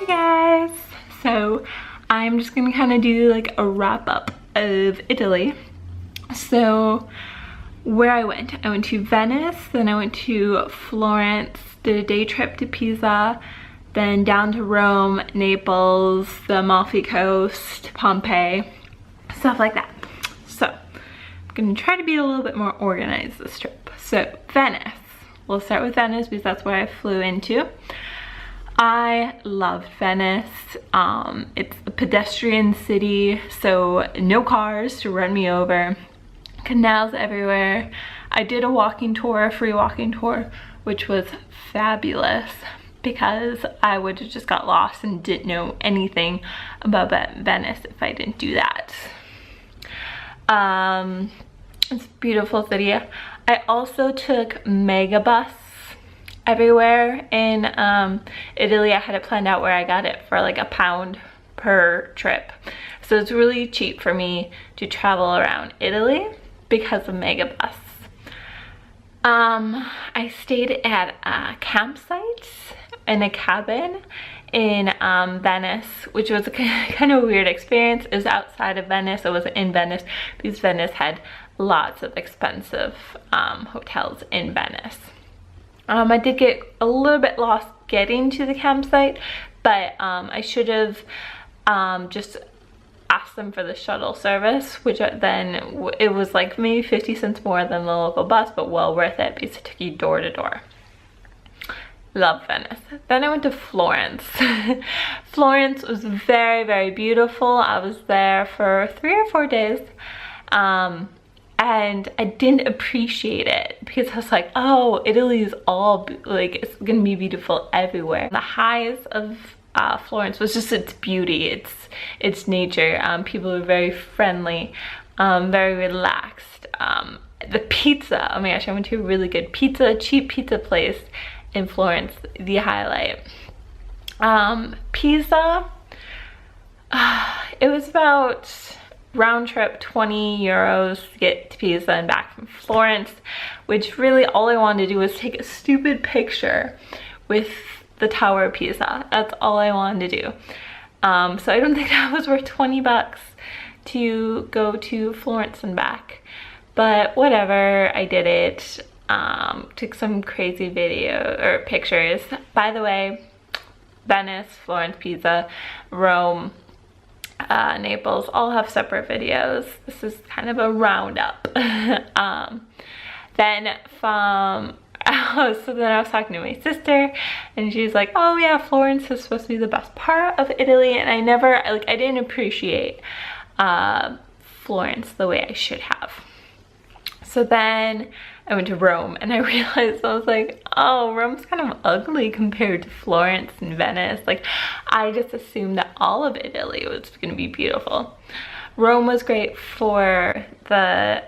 Hey guys! So I'm just gonna kind of do like a wrap up of Italy. So where I went to Venice, then I went to Florence, did a day trip to Pisa, then down to Rome, Naples, the Amalfi Coast, Pompeii, stuff like that. So I'm gonna try to be a little bit more organized this trip. So Venice, we'll start with Venice because that's where I flew into. I loved Venice. It's a pedestrian city, so no cars to run me over, canals everywhere. I did a walking tour, a free walking tour, which was fabulous because I would have just got lost and didn't know anything about Venice if I didn't do that. It's a beautiful city. I also took Megabus everywhere in Italy. I had it planned out where I got it for like £1 per trip. So it's really cheap for me to travel around Italy because of Megabus. I stayed at a campsite in a cabin in Venice, which was a kind of weird experience. It was outside of Venice. It wasn't in Venice because Venice had lots of expensive hotels in Venice. I did get a little bit lost getting to the campsite, but I should have just asked them for the shuttle service, which then it was like maybe 50 cents more than the local bus, but well worth it because it took you door to door. Love Venice. Then I went to Florence. Florence was very, very beautiful. I was there for 3 or 4 days. And I didn't appreciate it because I was like, oh, Italy is all like, it's gonna be beautiful everywhere. The highs of Florence was just its beauty, its nature. People were very friendly, very relaxed. The pizza, oh my gosh, I went to a really good cheap pizza place in Florence, the highlight. Pisa, it was about round trip 20 euros to get to Pisa and back from Florence, which really all I wanted to do was take a stupid picture with the Tower of Pisa. That's all I wanted to do. So I don't think that was worth 20 bucks to go to Florence and back, but whatever, I did it. Took some crazy video or pictures. By the way, Venice, Florence, Pisa, Rome, Naples all have separate videos. This is kind of a roundup. Then from so then I was talking to my sister and she's like, oh yeah, Florence is supposed to be the best part of Italy, and I didn't appreciate Florence the way I should have. So then I went to Rome and I realized, I was like, oh, Rome's kind of ugly compared to Florence and Venice. Like, I just assumed that all of Italy was gonna be beautiful. Rome was great for the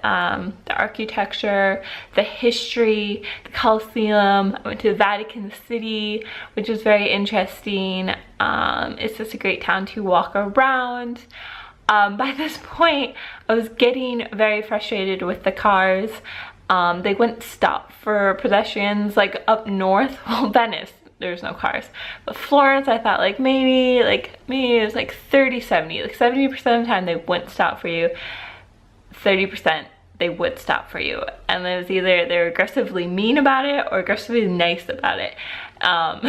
architecture, the history, the Colosseum. I went to the Vatican City, which was very interesting. It's just a great town to walk around. By this point, I was getting very frustrated with the cars. They wouldn't stop for pedestrians like up north. Well, Venice, there's no cars, but Florence, I thought like maybe it was like 30-70, like 70% of the time they wouldn't stop for you, 30% they would stop for you, and it was either they're aggressively mean about it or aggressively nice about it. Now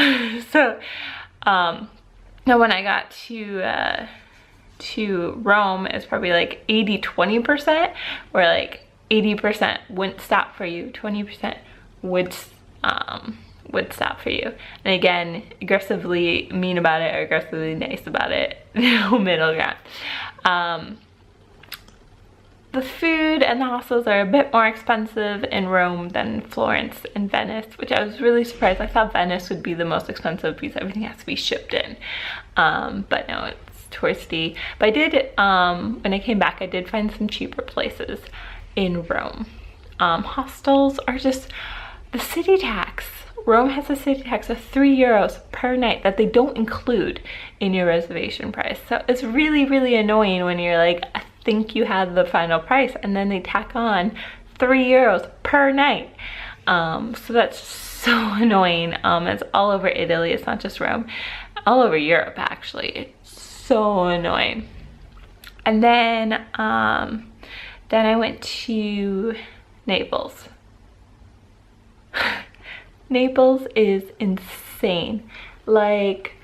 when I got to Rome, it's probably like 80-20%, where like 80% wouldn't stop for you, 20% would stop for you. And again, aggressively mean about it or aggressively nice about it. No middle ground. The food and the hostels are a bit more expensive in Rome than Florence and Venice, which I was really surprised. I thought Venice would be the most expensive because everything has to be shipped in. But no, it's touristy. But I did, when I came back, I did find some cheaper places in Rome. Hostels are just the city tax. Rome has a city tax of 3 euros per night that they don't include in your reservation price. So it's really, really annoying when you're like, I think you had the final price, and then they tack on 3 euros per night. So that's so annoying. It's all over Italy, it's not just Rome, all over Europe actually. It's so annoying. And then I went to Naples. Naples is insane. Like,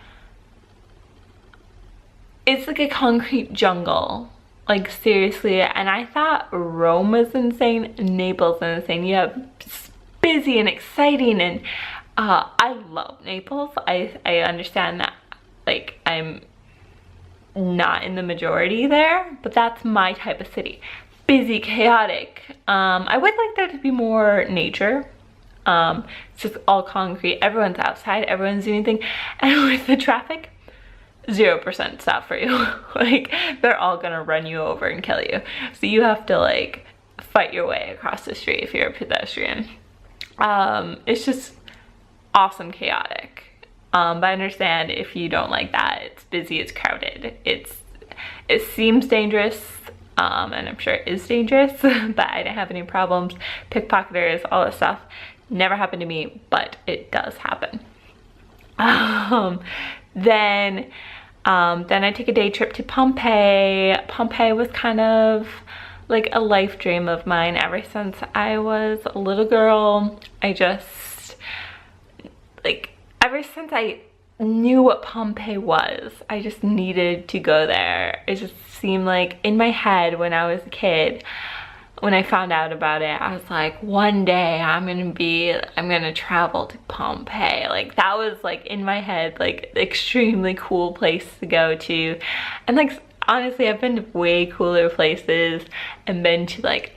it's like a concrete jungle. Like, seriously. And I thought Rome was insane. Naples is insane. You have busy and exciting, and I love Naples. I understand that, like, I'm not in the majority there, but that's my type of city. Busy, chaotic. I would like there to be more nature. It's just all concrete. Everyone's outside, everyone's doing anything, and with the traffic, 0% stop for you. Like, they're all gonna run you over and kill you. So you have to, like, fight your way across the street if you're a pedestrian. It's just awesome chaotic. But I understand if you don't like that. It's busy, it's crowded, it seems dangerous, and I'm sure it is dangerous, but I didn't have any problems. Pickpocketers, all that stuff, never happened to me, but it does happen. Then I took a day trip to Pompeii. Pompeii was kind of like a life dream of mine ever since I was a little girl. I just, like, ever since I knew what Pompeii was, I just needed to go there. It just seemed like, in my head when I was a kid, when I found out about it, I was like, one day I'm gonna travel to Pompeii. Like, that was like in my head, like, extremely cool place to go to. And like, honestly, I've been to way cooler places and been to, like,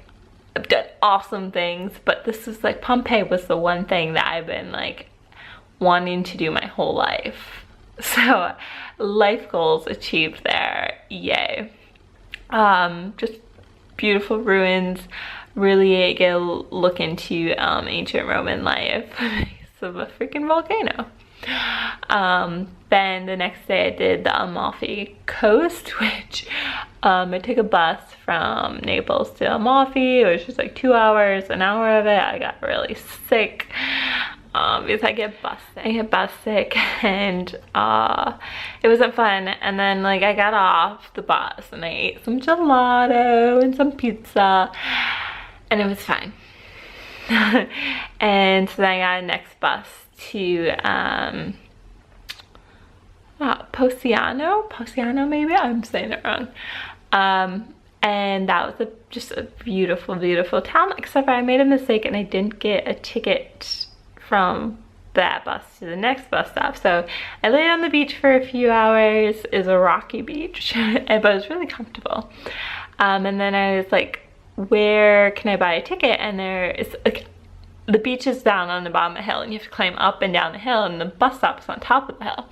I've done awesome things, but this is like, Pompeii was the one thing that I've been like wanting to do my whole life. So life goals achieved there, yay. Just beautiful ruins, really get a look into ancient Roman life. It's of a freaking volcano. Then the next day I did the Amalfi Coast, which I took a bus from Naples to Amalfi. It was just like 2 hours, an hour of it. I got really sick because I get bus sick, and it wasn't fun. And then, like, I got off the bus and I ate some gelato and some pizza, and it was fine. And so then I got a next bus to Positano, maybe I'm saying it wrong. And that was just a beautiful, beautiful town, except for I made a mistake and I didn't get a ticket from that bus to the next bus stop. So I laid on the beach for a few hours. It was a rocky beach, but it was really comfortable. And then I was like, where can I buy a ticket? And there is, like, the beach is down on the bottom of the hill and you have to climb up and down the hill, and the bus stop is on top of the hill.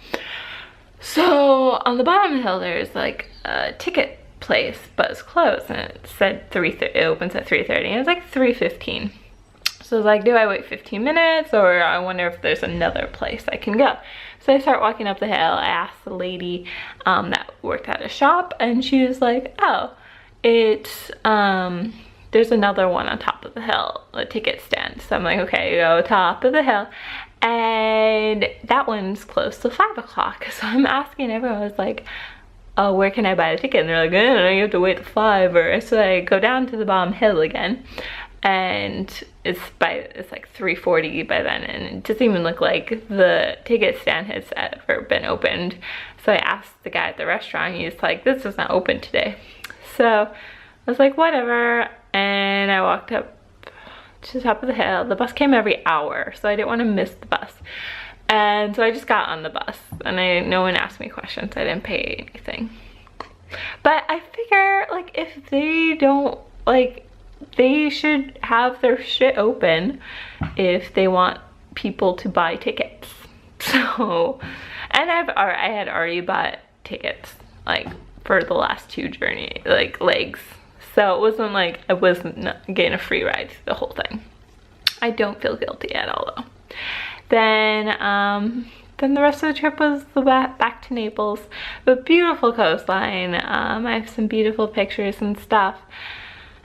So on the bottom of the hill there's like a ticket place, but it's closed, and it said it opens at 3:30, and it was like 3:15. So I was like, do I wait 15 minutes, or I wonder if there's another place I can go? So I start walking up the hill. I asked the lady that worked at a shop, and she was like, oh, it's there's another one on top of the hill, a ticket stand. So I'm like, okay, go top of the hill, and that one's closed till 5 o'clock. So I'm asking everyone, I was like, oh, where can I buy a ticket? And they're like, I don't know, you have to wait till 5. Or so I go down to the bottom hill again, and it's like 3:40 by then, and it doesn't even look like the ticket stand has ever been opened. So I asked the guy at the restaurant, he's like, this is not open today. So I was like, whatever, and I walked up to the top of the hill. The bus came every hour, so I didn't want to miss the bus. And so I just got on the bus, and no one asked me questions. I didn't pay anything. But I figure, like, if they don't, like, they should have their shit open if they want people to buy tickets. So, and I had already bought tickets, like, for the last 2 legs. So it wasn't like I wasn't getting a free ride through the whole thing. I don't feel guilty at all though. Then the rest of the trip was back to Naples. A beautiful coastline. I have some beautiful pictures and stuff.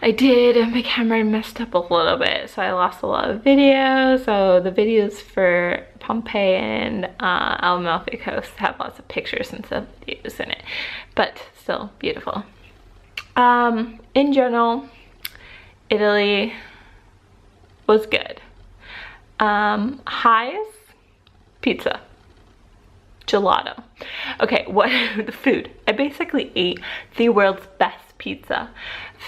I did, and my camera messed up a little bit, so I lost a lot of videos. So the videos for Pompeii and Amalfi Coast have lots of pictures and stuff videos in it, but still beautiful. In general, Italy was good. Highs, pizza, gelato. Okay, what the food? I basically ate the world's best pizza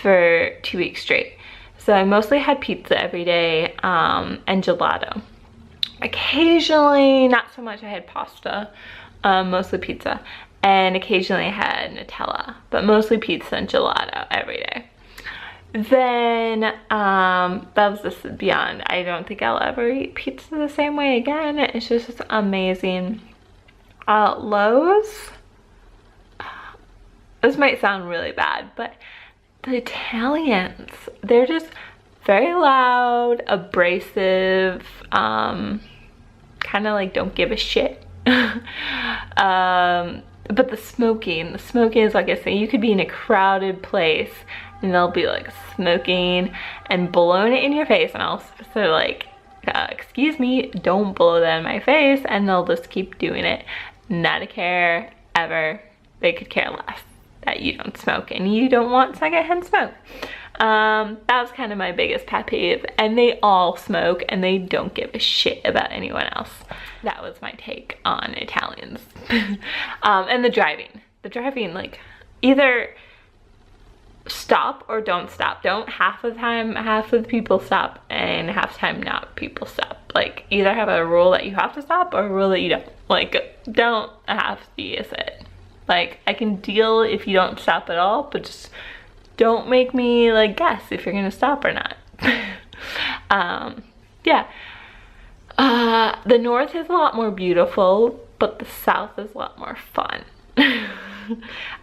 for 2 weeks straight. So I mostly had pizza every day, and gelato. Occasionally, not so much, I had pasta, mostly pizza, and occasionally I had Nutella, but mostly pizza and gelato every day. Then that was just beyond. I don't think I'll ever eat pizza the same way again. It's just amazing. Lowe's, this might sound really bad, but the Italians, they're just very loud, abrasive, kind of like don't give a shit. But the smoking is like I say, you could be in a crowded place and they'll be like smoking and blowing it in your face, and I'll sort of like, excuse me, don't blow that in my face, and they'll just keep doing it. Not a care ever. They could care less that you don't smoke and you don't want secondhand smoke. That was kind of my biggest pet peeve, and they all smoke and they don't give a shit about anyone else. That was my take on Italians. And the driving, like, either stop or don't stop. Don't half of the time, half of the people stop, and half the time not people stop. Like, either have a rule that you have to stop or a rule that you don't. Like, don't have to use it. Like, I can deal if you don't stop at all, but just don't make me like guess if you're gonna stop or not. Yeah. The north is a lot more beautiful, but the south is a lot more fun.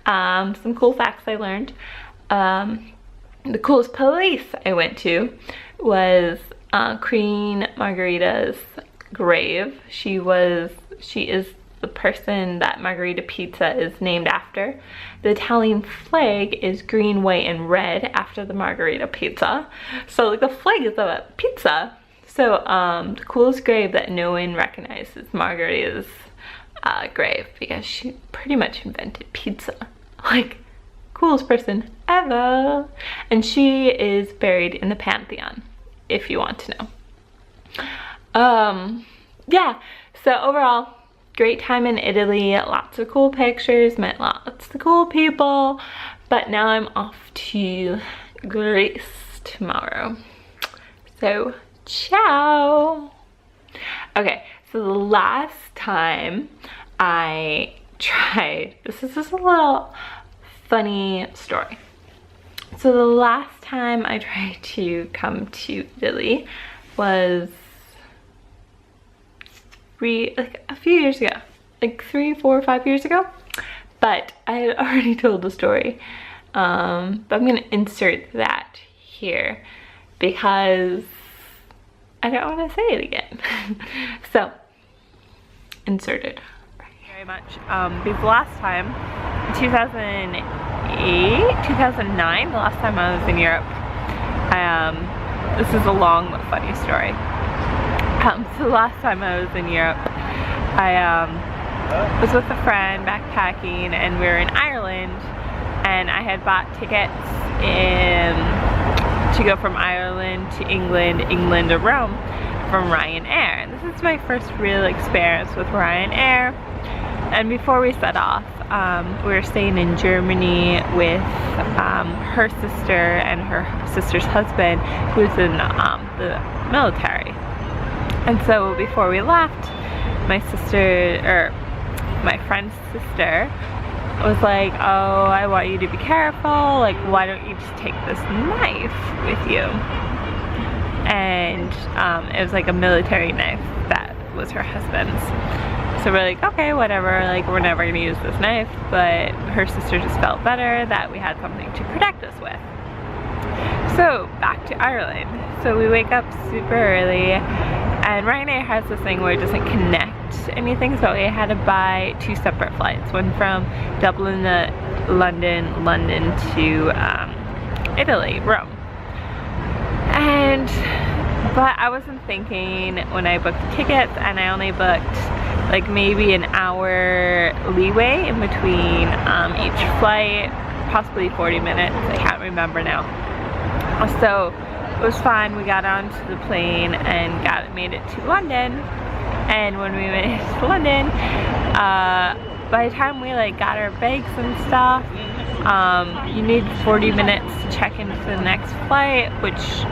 Some cool facts I learned. The coolest place I went to was Queen Margherita's grave. She is the person that Margherita Pizza is named after. The Italian flag is green, white, and red after the Margherita Pizza. So like the flag is of a pizza. So the coolest grave that no one recognizes Margherita's grave, because she pretty much invented pizza. Like, coolest person ever. And she is buried in the Pantheon, if you want to know. Yeah, so overall, great time in Italy, lots of cool pictures, met lots of cool people, but now I'm off to Greece tomorrow. So, ciao! Okay, so the last time I tried, this is just a little funny story. So the last time I tried to come to Italy was a few years ago, like 3, 4, 5 years ago, but I had already told the story. But I'm gonna insert that here because I don't want to say it again. So, inserted. Very much. Because last time, 2008, 2009, the last time I was in Europe, this is a long but funny story. So the last time I was in Europe, I was with a friend backpacking, and we were in Ireland, and I had bought tickets to go from Ireland to England, England to Rome from Ryanair. And this is my first real experience with Ryanair. And before we set off, we were staying in Germany with her sister and her sister's husband, who's in the military. And so before we left, my friend's sister was like, oh, I want you to be careful, like, why don't you just take this knife with you? And it was like a military knife that was her husband's. So we're like, okay, whatever, like, we're never gonna use this knife, but her sister just felt better that we had something to protect us with. So back to Ireland. So we wake up super early, and Ryanair has this thing where it doesn't connect anything, so we had to buy 2 separate flights, one from Dublin to London, London to Italy, Rome. But I wasn't thinking when I booked the tickets, and I only booked like maybe an hour leeway in between each flight, possibly 40 minutes, I can't remember now. So it was fine. We got onto the plane and made it to London. And when we made it to London, by the time we like got our bags and stuff, you need 40 minutes to check into the next flight, which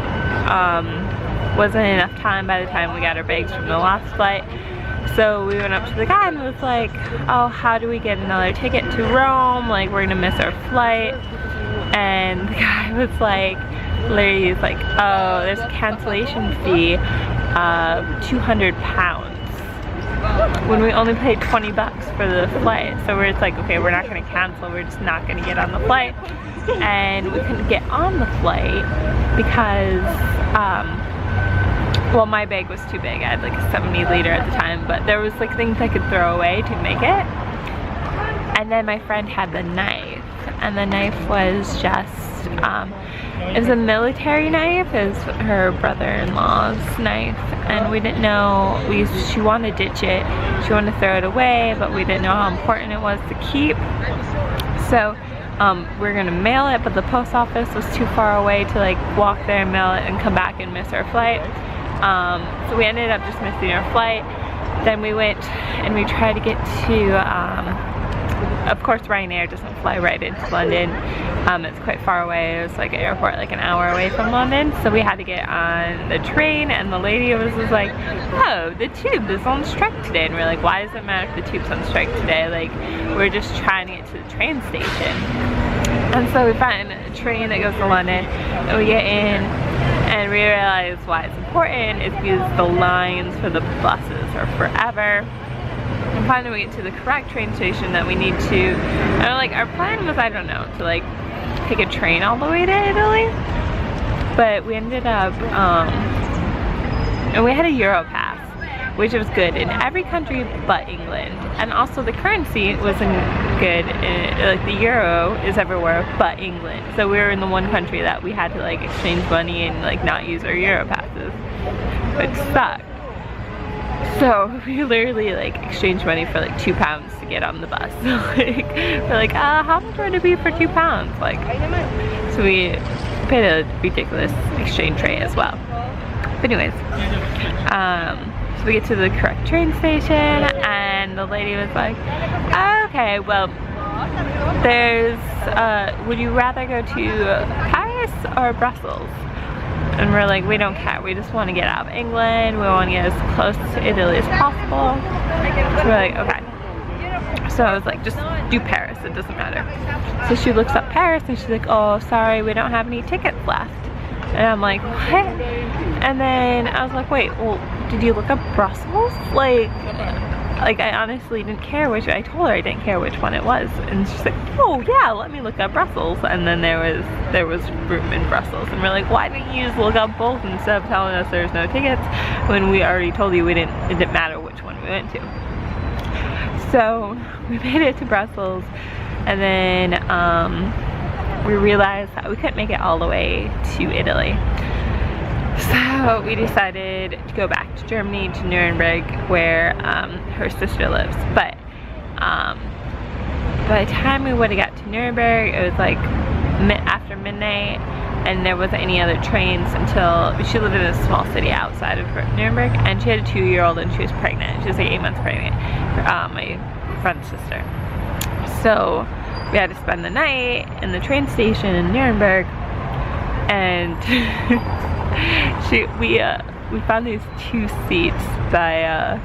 wasn't enough time by the time we got our bags from the last flight. So we went up to the guy and was like, oh, how do we get another ticket to Rome? Like, we're gonna miss our flight. And the guy was like, literally, he's like, oh, there's a cancellation fee of 200 pounds. When we only paid 20 bucks for the flight. So we're just like, okay, we're not gonna cancel, we're just not gonna get on the flight. And we couldn't get on the flight because, well, my bag was too big. I had like a 70 liter at the time, but there was like things I could throw away to make it. And then my friend had the knife, and the knife was just, it was a military knife. It was her brother-in-law's knife, and we didn't know, she wanted to ditch it. She wanted to throw it away, but we didn't know how important it was to keep. So we're gonna mail it, but the post office was too far away to like walk there and mail it and come back and miss our flight. So we ended up just missing our flight. Then we went and we tried to get to, of course Ryanair doesn't fly right into London. It's quite far away. It was like an airport like an hour away from London. So we had to get on the train, and the lady was like, oh, the tube is on strike today. And we're like, why does it matter if the tube's on strike today? Like, we're just trying to get to the train station. And so we find a train that goes to London, and we get in, and we realize why it's important is because the lines for the buses are forever. And finally we get to the correct train station that we need to, and like our plan was, I don't know, to like take a train all the way to Italy. But we ended up, and we had a Euro pass, which was good in every country but England. And also the currency wasn't good, like the euro is everywhere but England. So we were in the one country that we had to like exchange money and like not use our Euro passes, which sucked. So we literally like exchanged money for like £2 to get on the bus. Like, we're like, how much would it be for £2? Like, so we paid a ridiculous exchange rate as well. But anyways, so we get to the correct train station, and the lady was like, okay, well, there's, would you rather go to Paris or Brussels? And we're like, we don't care, we just want to get out of England, we want to get as close to Italy as possible. So we're like, okay. So I was like, just do Paris, it doesn't matter. So she looks up Paris, and she's like, oh, sorry, we don't have any tickets left. And I'm like, what? And then I was like, wait, well, did you look up Brussels? Like I honestly didn't care which, I told her I didn't care which one it was. And she's like, oh yeah, let me look up Brussels. And then there was room in Brussels. And we're like, why didn't you just look up both instead of telling us there's no tickets when we already told you it didn't matter which one we went to. So we made it to Brussels, and then we realized that we couldn't make it all the way to Italy. So we decided to go back to Germany, to Nuremberg, where her sister lives. But by the time we would have got to Nuremberg, it was like after midnight, and there wasn't any other trains until, she lived in a small city outside of Nuremberg, and she had a 2-year-old, and she was pregnant. She was like 8 months pregnant, my friend's sister. So we had to spend the night in the train station in Nuremberg, and we found these 2 seats by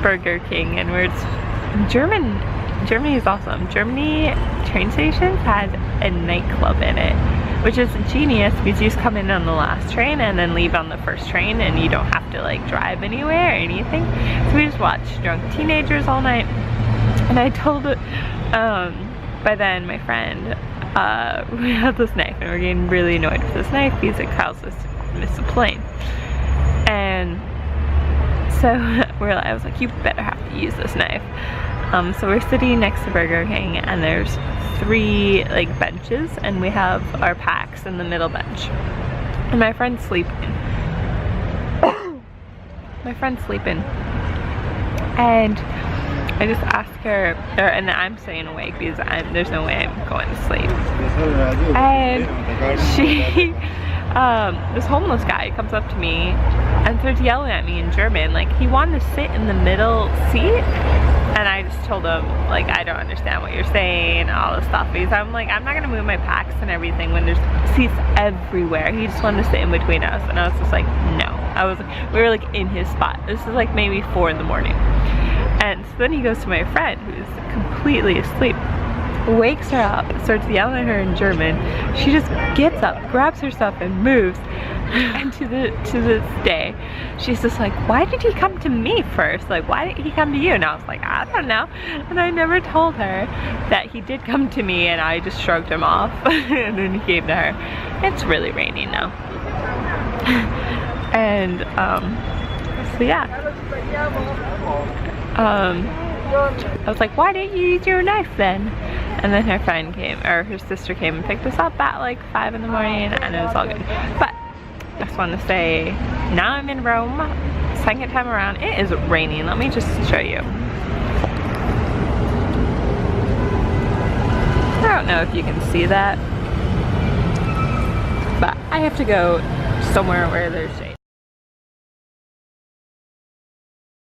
Burger King, and we're just, Germany is awesome. Germany train stations has a nightclub in it, which is genius because you just come in on the last train and then leave on the first train, and you don't have to like drive anywhere or anything. So we just watched drunk teenagers all night. And I told, by then my friend, we had this knife, and we're getting really annoyed with this knife because it caused us to miss a plane. And so I was like, you better have to use this knife. So we're sitting next to Burger King, and there's 3 like benches, and we have our packs in the middle bench. and my friend's sleeping. My friend's sleeping. And I just ask her, and I'm staying awake because there's no way I'm going to sleep. And she, this homeless guy comes up to me and starts yelling at me in German. Like, he wanted to sit in the middle seat. And I just told him, like, I don't understand what you're saying, all this stuff. Because I'm like, I'm not gonna move my packs and everything when there's seats everywhere. He just wanted to sit in between us. And I was just like, no. We were like in his spot. This is like maybe 4 in the morning. And so then he goes to my friend who's completely asleep, wakes her up, starts yelling at her in German. She just gets up, grabs her stuff and moves. And to this day, she's just like, why did he come to me first? Like, why didn't he come to you? And I was like, I don't know. And I never told her that he did come to me, and I just shrugged him off. And then he came to her. It's really raining now. And so yeah. I was like, why didn't you use your knife then? And then her friend came, or her sister came and picked us up at like 5 in the morning, and it was all good. But I just wanted to say, now I'm in Rome, second time around. It is raining. Let me just show you. I don't know if you can see that, but I have to go somewhere where there's shade.